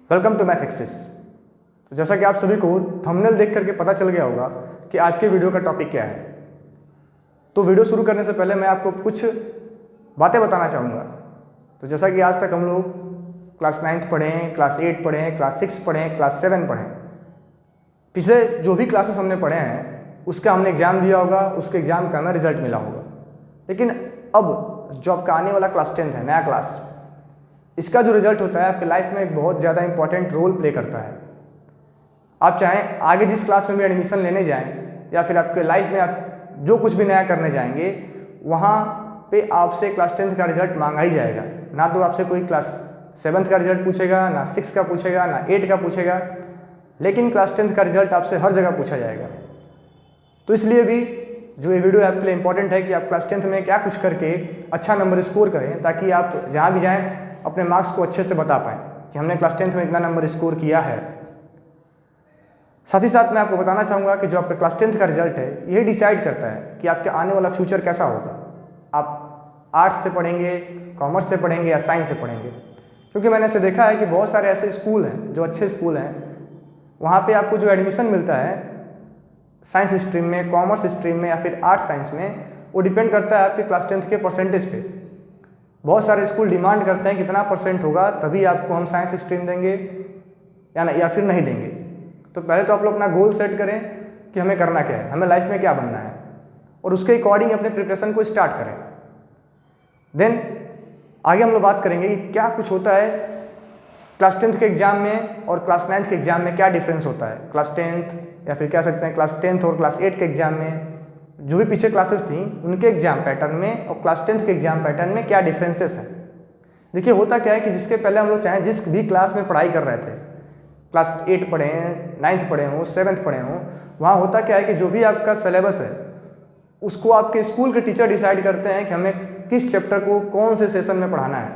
Welcome to math axis. तो जैसा कि आप सभी को थंबनेल देख करके पता चल गया होगा कि आज के वीडियो का टॉपिक क्या है। तो वीडियो शुरू करने से पहले मैं आपको कुछ बातें बताना चाहूँगा। तो जैसा कि आज तक हम लोग क्लास 9th पढ़े हैं, क्लास 8 पढ़े हैं, क्लास 6 पढ़े हैं, क्लास 7 पढ़े हैं। पिछले जो भी क्लासेस हमने पढ़े हैं उसका हमने एग्ज़ाम दिया होगा, उसके एग्ज़ाम का हमें रिजल्ट मिला होगा। लेकिन अब जो आपका आने वाला क्लास 10th है, नया क्लास, इसका जो रिजल्ट होता है आपके लाइफ में एक बहुत ज़्यादा इंपॉर्टेंट रोल प्ले करता है। आप चाहें आगे जिस क्लास में भी एडमिशन लेने जाएं या फिर आपके लाइफ में आप जो कुछ भी नया करने जाएंगे, वहाँ पे आपसे क्लास 10th का रिजल्ट मांगा ही जाएगा। ना तो आपसे कोई क्लास 7th का रिजल्ट पूछेगा, ना 6 का पूछेगा, ना 8 का पूछेगा, लेकिन क्लास 10th का रिजल्ट आपसे हर जगह पूछा जाएगा। तो इसलिए भी जो ये वीडियो आपके लिए इंपॉर्टेंट है कि आप क्लास 10th में क्या कुछ करके अच्छा नंबर स्कोर करें, ताकि आप जहाँ भी जाएँ अपने मार्क्स को अच्छे से बता पाएँ कि हमने क्लास 10th में इतना नंबर स्कोर किया है। साथ ही साथ मैं आपको बताना चाहूँगा कि जो आपका क्लास 10th का रिजल्ट है यही डिसाइड करता है कि आपके आने वाला फ्यूचर कैसा होगा। आप आर्ट्स से पढ़ेंगे, कॉमर्स से पढ़ेंगे या साइंस से पढ़ेंगे। क्योंकि मैंने ऐसे देखा है कि बहुत सारे ऐसे स्कूल हैं जो अच्छे स्कूल हैं, वहाँ पे आपको जो एडमिशन मिलता है साइंस स्ट्रीम में, कॉमर्स स्ट्रीम में या फिर आर्ट्स साइंस में, वो डिपेंड करता है आपके क्लास 10th के परसेंटेज पे। बहुत सारे स्कूल डिमांड करते हैं कितना परसेंट होगा तभी आपको हम साइंस स्ट्रीम देंगे या फिर नहीं देंगे। तो पहले तो आप लोग अपना गोल सेट करें कि हमें करना क्या है, हमें लाइफ में क्या बनना है, और उसके अकॉर्डिंग अपने प्रिपरेशन को स्टार्ट करें। देन आगे हम लोग बात करेंगे कि क्या कुछ होता है क्लास 10th के एग्ज़ाम में और क्लास 9th के एग्ज़ाम में, क्या डिफरेंस होता है क्लास 10th या फिर कह सकते हैं क्लास 10th और क्लास 8 के एग्ज़ाम में, जो भी पीछे क्लासेस थी उनके एग्जाम पैटर्न में और क्लास 10th के एग्जाम पैटर्न में क्या डिफरेंसेस हैं। देखिए होता क्या है कि जिसके पहले हम लोग चाहें जिस भी क्लास में पढ़ाई कर रहे थे, क्लास 8 पढ़े हैं, 9th पढ़े हों, 7th पढ़े हों, वहाँ होता क्या है कि जो भी आपका सिलेबस है उसको आपके स्कूल के टीचर डिसाइड करते हैं कि हमें किस चैप्टर को कौन से सेशन में पढ़ाना है,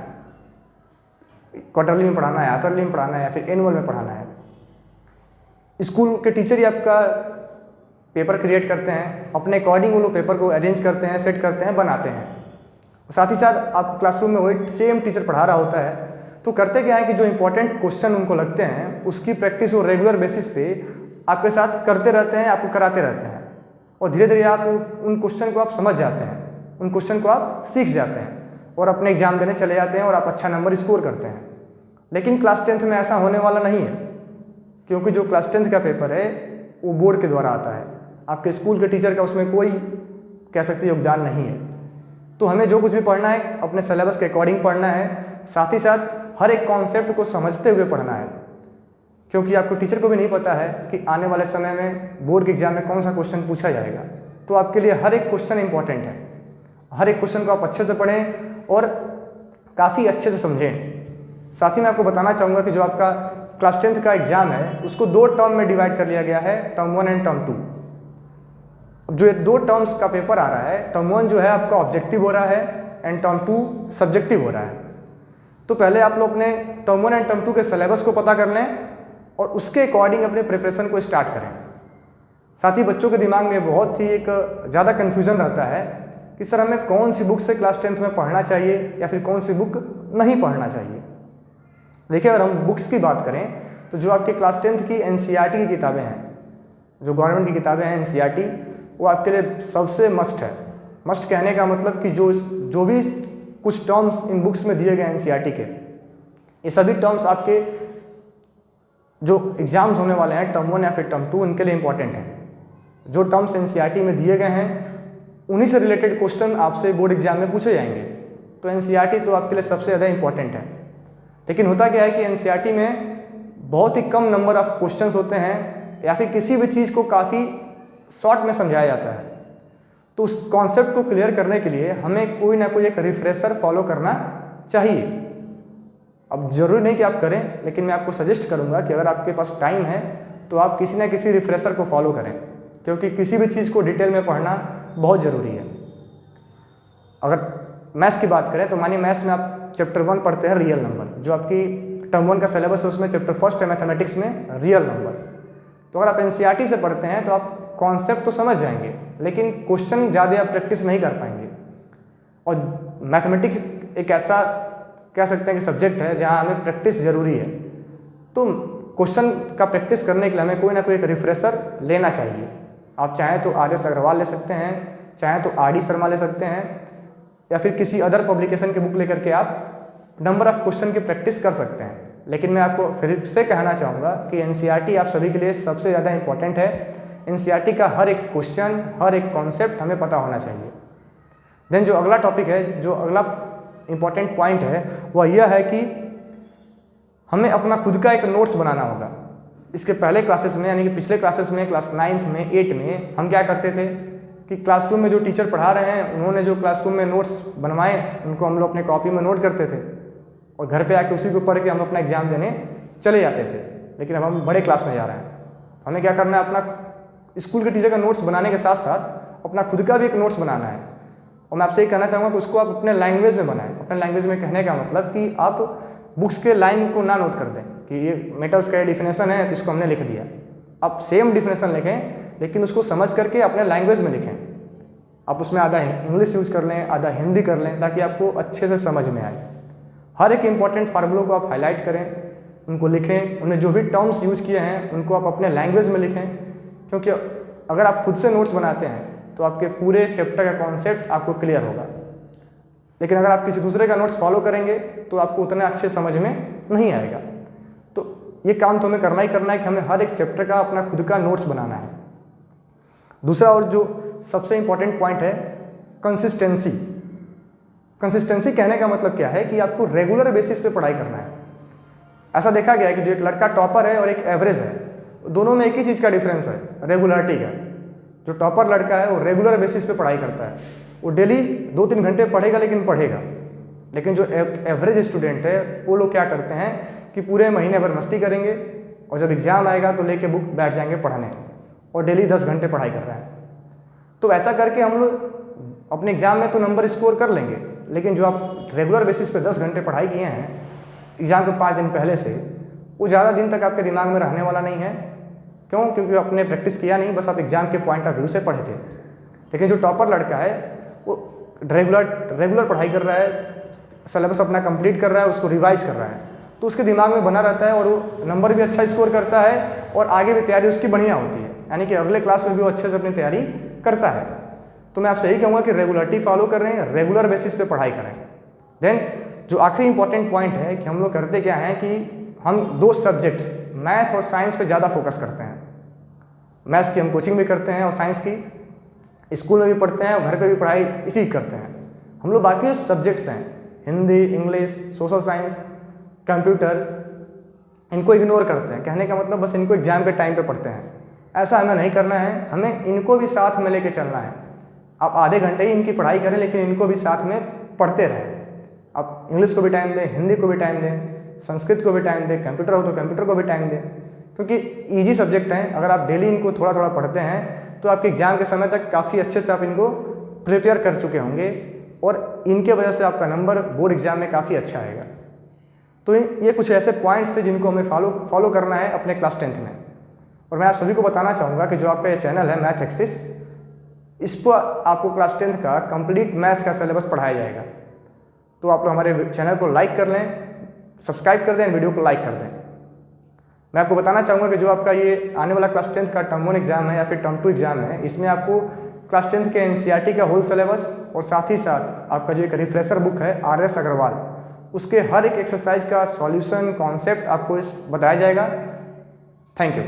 क्वार्टरली में पढ़ाना है, हाफरली में पढ़ाना है या फिर एनुअल में पढ़ाना है। स्कूल के टीचर ही आपका पेपर क्रिएट करते हैं, अपने अकॉर्डिंग वो लोग पेपर को अरेंज करते हैं, सेट करते हैं, बनाते हैं। साथ ही साथ आप क्लासरूम में वही सेम टीचर पढ़ा रहा होता है, तो करते क्या है कि जो इंपॉर्टेंट क्वेश्चन उनको लगते हैं उसकी प्रैक्टिस वो रेगुलर बेसिस पे आपके साथ करते रहते हैं, आपको कराते रहते हैं, और धीरे धीरे आप उन क्वेश्चन को आप समझ जाते हैं, उन क्वेश्चन को आप सीख जाते हैं और अपने एग्जाम देने चले जाते हैं और आप अच्छा नंबर स्कोर करते हैं। लेकिन क्लास 10th में ऐसा होने वाला नहीं है, क्योंकि जो क्लास 10th का पेपर है वो बोर्ड के द्वारा आता है, आपके स्कूल के टीचर का उसमें कोई कह सकते योगदान नहीं है। तो हमें जो कुछ भी पढ़ना है अपने सिलेबस के अकॉर्डिंग पढ़ना है, साथ ही साथ हर एक कॉन्सेप्ट को समझते हुए पढ़ना है, क्योंकि आपको टीचर को भी नहीं पता है कि आने वाले समय में बोर्ड के एग्जाम में कौन सा क्वेश्चन पूछा जाएगा। तो आपके लिए हर एक क्वेश्चन इंपॉर्टेंट है, हर एक क्वेश्चन को आप अच्छे से पढ़ें और काफ़ी अच्छे से समझें। साथ ही मैं आपको बताना चाहूँगा कि जो आपका क्लास 10th का एग्जाम है उसको 2 टर्म में डिवाइड कर लिया गया है, टर्म 1 एंड टर्म 2। जो ये 2 टर्म्स का पेपर आ रहा है, टर्म 1 जो है आपका ऑब्जेक्टिव हो रहा है एंड टर्म 2 सब्जेक्टिव हो रहा है। तो पहले आप लोग ने टर्म 1 एंड टर्म 2 के सिलेबस को पता कर लें और उसके अकॉर्डिंग अपने प्रिपरेशन को स्टार्ट करें। साथ ही बच्चों के दिमाग में बहुत ही एक ज़्यादा कन्फ्यूज़न रहता है कि सर हमें कौन सी बुक से क्लास 10th में पढ़ना चाहिए या फिर कौन सी बुक नहीं पढ़ना चाहिए। देखिए अगर हम बुक्स की बात करें तो जो आपके क्लास 10th की NCERT की किताबें हैं, जो गवर्नमेंट की किताबें हैं NCERT, वो आपके लिए सबसे मस्ट है। मस्ट कहने का मतलब कि जो भी कुछ टर्म्स इन बुक्स में दिए गए NCERT के, ये सभी टर्म्स आपके जो एग्जाम्स होने वाले हैं टर्म 1 या फिर टर्म 2 उनके लिए इंपॉर्टेंट हैं। जो टर्म्स NCERT में दिए गए हैं उन्हीं से रिलेटेड क्वेश्चन आपसे बोर्ड एग्जाम में पूछे जाएंगे। तो NCERT तो आपके लिए सबसे ज़्यादा इंपॉर्टेंट है। लेकिन होता क्या है कि NCERT में बहुत ही कम नंबर ऑफ क्वेश्चंस होते हैं या फिर किसी भी चीज़ को काफ़ी शॉर्ट में समझाया जाता है। तो उस कॉन्सेप्ट को क्लियर करने के लिए हमें कोई ना कोई एक रिफ्रेशर फॉलो करना चाहिए। अब जरूरी नहीं कि आप करें, लेकिन मैं आपको सजेस्ट करूंगा कि अगर आपके पास टाइम है तो आप किसी ना किसी रिफ्रेशर को फॉलो करें, क्योंकि किसी भी चीज़ को डिटेल में पढ़ना बहुत ज़रूरी है। अगर मैथ्स की बात करें तो मानिए मैथ्स में आप चैप्टर 1 पढ़ते हैं रियल नंबर, जो आपकी टर्म 1 का सिलेबस है उसमें चैप्टर 1 है मैथमेटिक्स में रियल नंबर। तो अगर आप NCERT से पढ़ते हैं तो आप कॉन्सेप्ट तो समझ जाएंगे, लेकिन क्वेश्चन ज़्यादा आप प्रैक्टिस नहीं कर पाएंगे। और मैथमेटिक्स एक ऐसा कह सकते हैं कि सब्जेक्ट है जहाँ हमें प्रैक्टिस ज़रूरी है। तो क्वेश्चन का प्रैक्टिस करने के लिए हमें कोई ना कोई एक रिफ्रेशर लेना चाहिए। आप चाहें तो आर एस अग्रवाल ले सकते हैं, चाहें तो आर डी शर्मा ले सकते हैं, या फिर किसी अदर पब्लिकेशन की बुक लेकर के आप नंबर ऑफ क्वेश्चन की प्रैक्टिस कर सकते हैं। लेकिन मैं आपको फिर से कहना चाहूँगा कि एनसीईआरटी आप सभी के लिए सबसे ज़्यादा इंपॉर्टेंट है। एनसीईआरटी का हर एक क्वेश्चन, हर एक कॉन्सेप्ट हमें पता होना चाहिए। देन जो अगला टॉपिक है, जो अगला इंपॉर्टेंट पॉइंट है, वह यह है कि हमें अपना खुद का एक नोट्स बनाना होगा। इसके पहले क्लासेस में, यानी कि पिछले क्लासेस में, क्लास 9th में, 8 में हम क्या करते थे कि क्लासरूम में जो टीचर पढ़ा रहे हैं उन्होंने जो क्लासरूम में नोट्स बनवाए उनको हम लोग अपने कॉपी में नोट करते थे और घर पे आके उसी को पढ़ के हम अपना एग्जाम देने चले जाते थे। लेकिन अब हम बड़े क्लास में जा रहे हैं, हमें क्या करना है, अपना स्कूल के टीचर का नोट्स बनाने के साथ साथ अपना खुद का भी एक नोट्स बनाना है। और मैं आपसे ये कहना चाहूँगा कि उसको आप अपने लैंग्वेज में बनाएं। अपने लैंग्वेज में कहने का मतलब कि आप बुक्स के लाइन को ना नोट कर दें कि ये मेटल्स का डिफिनेशन है तो इसको हमने लिख दिया। आप सेम डिफिनेशन लिखें लेकिन उसको समझ करके अपने लैंग्वेज में लिखें। आप उसमें आधा इंग्लिश यूज कर लें, आधा हिंदी कर लें, ताकि आपको अच्छे से समझ में आए। हर एक इंपॉर्टेंट फार्मूलों को आप हाईलाइट करें, उनको लिखें, उन्हें जो भी टर्म्स यूज किए हैं उनको आप अपने लैंग्वेज में लिखें। क्योंकि अगर आप खुद से नोट्स बनाते हैं तो आपके पूरे चैप्टर का कॉन्सेप्ट आपको क्लियर होगा। लेकिन अगर आप किसी दूसरे का नोट्स फॉलो करेंगे तो आपको उतने अच्छे समझ में नहीं आएगा। तो ये काम तो हमें करना ही करना है कि हमें हर एक चैप्टर का अपना खुद का नोट्स बनाना है। दूसरा और जो सबसे इंपॉर्टेंट पॉइंट है, कंसिस्टेंसी। कंसिस्टेंसी कहने का मतलब क्या है कि आपको रेगुलर बेसिस पे पढ़ाई करना है। ऐसा देखा गया है कि जो एक लड़का टॉपर है और एक एवरेज है, दोनों में एक ही चीज़ का डिफरेंस है, रेगुलरिटी का। जो टॉपर लड़का है वो रेगुलर बेसिस पे पढ़ाई करता है, वो डेली 2-3 घंटे पढ़ेगा लेकिन पढ़ेगा। लेकिन जो एवरेज स्टूडेंट है वो लोग क्या करते हैं कि पूरे महीने भर मस्ती करेंगे और जब एग्जाम आएगा तो लेके बुक बैठ जाएंगे पढ़ने और डेली 10 घंटे पढ़ाई कर रहे हैं। तो ऐसा करके हम लोग अपने एग्जाम में तो नंबर स्कोर कर लेंगे, लेकिन जो आप रेगुलर बेसिस पे 10 घंटे पढ़ाई किए हैं एग्जाम के 5 दिन पहले से, वो ज़्यादा दिन तक आपके दिमाग में रहने वाला नहीं है। क्यों? क्योंकि आपने प्रैक्टिस किया नहीं, बस आप एग्जाम के पॉइंट ऑफ व्यू से पढ़े थे। लेकिन जो टॉपर लड़का है वो रेगुलर पढ़ाई कर रहा है, सिलेबस अपना कंप्लीट कर रहा है, उसको रिवाइज कर रहा है, तो उसके दिमाग में बना रहता है और वो नंबर भी अच्छा स्कोर करता है और आगे भी तैयारी उसकी बढ़िया होती है, यानी कि अगले क्लास में भी वो अच्छे से अपनी तैयारी करता है। तो मैं आपसे यही कहूँगा कि रेगुलरिटी फॉलो कर रहे हैं, रेगुलर बेसिस पे पढ़ाई करें। देन जो आखिरी इंपॉर्टेंट पॉइंट है कि हम लोग करते क्या है कि हम 2 सब्जेक्ट्स मैथ और साइंस पे ज़्यादा फोकस करते हैं। मैथ्स की हम कोचिंग भी करते हैं और साइंस की स्कूल में भी पढ़ते हैं और घर पे भी पढ़ाई इसी करते हैं। हम लोग बाकी सब्जेक्ट्स हैं, Hindi, English, social science, computer, इनको इग्नोर करते हैं। कहने का मतलब बस इनको एग्जाम के टाइम पे पढ़ते हैं। ऐसा हमें नहीं करना है, हमें इनको भी साथ में लेके चलना है। आप आधे घंटे ही इनकी पढ़ाई करें लेकिन इनको भी साथ में पढ़ते रहें। आप इंग्लिश को भी टाइम दें, हिंदी को भी टाइम दें, संस्कृत को भी टाइम दें, कंप्यूटर हो तो कंप्यूटर को भी टाइम दें, क्योंकि ईजी सब्जेक्ट हैं। अगर आप डेली इनको थोड़ा थोड़ा पढ़ते हैं तो आपके एग्जाम के समय तक काफ़ी अच्छे से आप इनको प्रिपेयर कर चुके होंगे और इनके वजह से आपका नंबर बोर्ड एग्जाम में काफ़ी अच्छा आएगा। तो ये कुछ ऐसे पॉइंट्स थे जिनको हमें फॉलो करना है अपने क्लास 10th में। और मैं आप सभी को बताना चाहूँगा कि जो आपका ये चैनल है मैथ एक्सिस, इस पर आपको क्लास 10th का कंप्लीट मैथ का सिलेबस पढ़ाया जाएगा। तो आप लोग हमारे चैनल को लाइक कर लें, सब्सक्राइब कर दें, वीडियो को लाइक कर दें। मैं आपको बताना चाहूँगा कि जो आपका ये आने वाला क्लास 10th का टर्म 1 एग्जाम है या फिर टर्म 2 एग्जाम है, इसमें आपको क्लास 10th के एनसीईआरटी का होल सिलेबस और साथ ही साथ आपका जो एक रिफ्रेशर बुक है RS अग्रवाल, उसके हर एक एक्सरसाइज का सॉल्यूशन कॉन्सेप्ट आपको बताया जाएगा। Thank you.